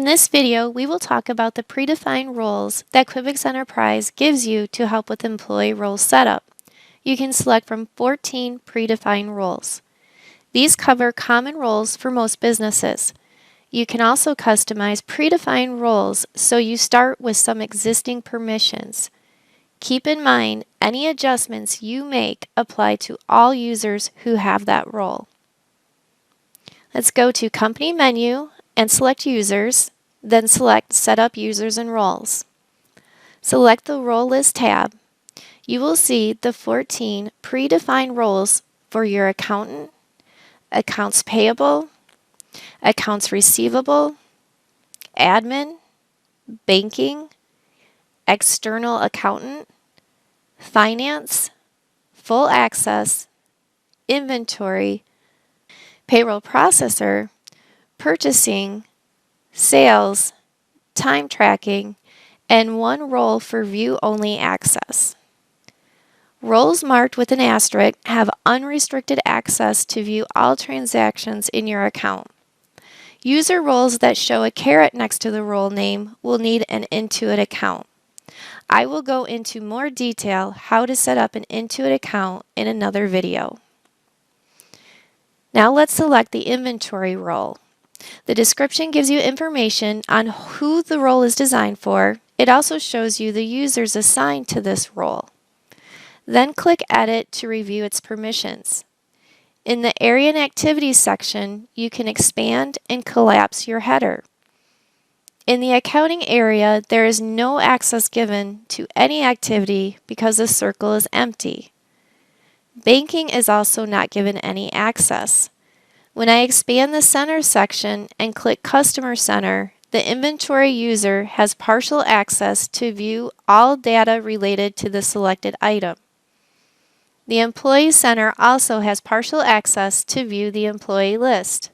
this video, we will talk about the predefined roles that QuickBooks Enterprise gives you to help with employee role setup. You can select from 14 predefined roles. These cover common roles for most businesses. You can also customize predefined roles so you start with some existing permissions. Keep in mind, any adjustments you make apply to all users who have that role. Let's go to Company menu and select Users, then select Set up Users and Roles. Select the Role List tab. You will see the 14 predefined roles for your accountant, accounts payable, accounts receivable, admin, banking, external accountant, finance, full access, inventory, payroll processor, purchasing, sales, time tracking, and one role for view-only access. Roles marked with an asterisk have unrestricted access to view all transactions in your account. User roles that show a caret next to the role name will need an Intuit account. I will go into more detail how to set up an Intuit account in another video. Now let's select the inventory role. The description gives you information on who the role is designed for. It also shows you the users assigned to this role. Then click Edit to review its permissions. In the Area and Activities section, you can expand and collapse your header. In the accounting area, there is no access given to any activity because the circle is empty. Banking is also not given any access. When I expand the Center section and click Customer Center, the inventory user has partial access to view all data related to the selected item. The Employee Center also has partial access to view the employee list.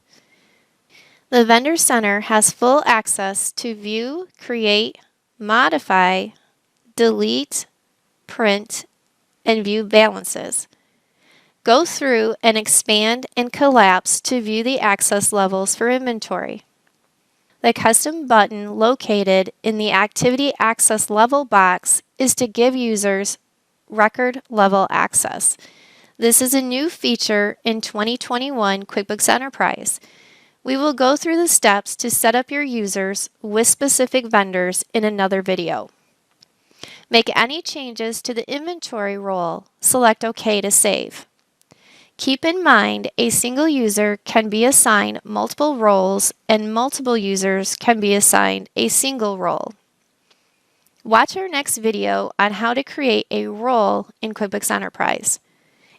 The Vendor Center has full access to view, create, modify, delete, print, and view balances. Go through and expand and collapse to view the access levels for inventory. The custom button located in the Activity Access Level box is to give users record level access. This is a new feature in 2021 QuickBooks Enterprise. We will go through the steps to set up your users with specific vendors in another video. Make any changes to the inventory role, select OK to save. Keep in mind, a single user can be assigned multiple roles and multiple users can be assigned a single role. Watch our next video on how to create a role in QuickBooks Enterprise.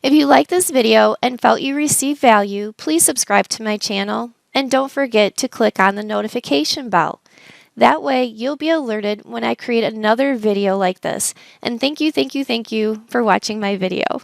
If you liked this video and felt you received value, please subscribe to my channel and don't forget to click on the notification bell. That way you'll be alerted when I create another video like this. And thank you for watching my video.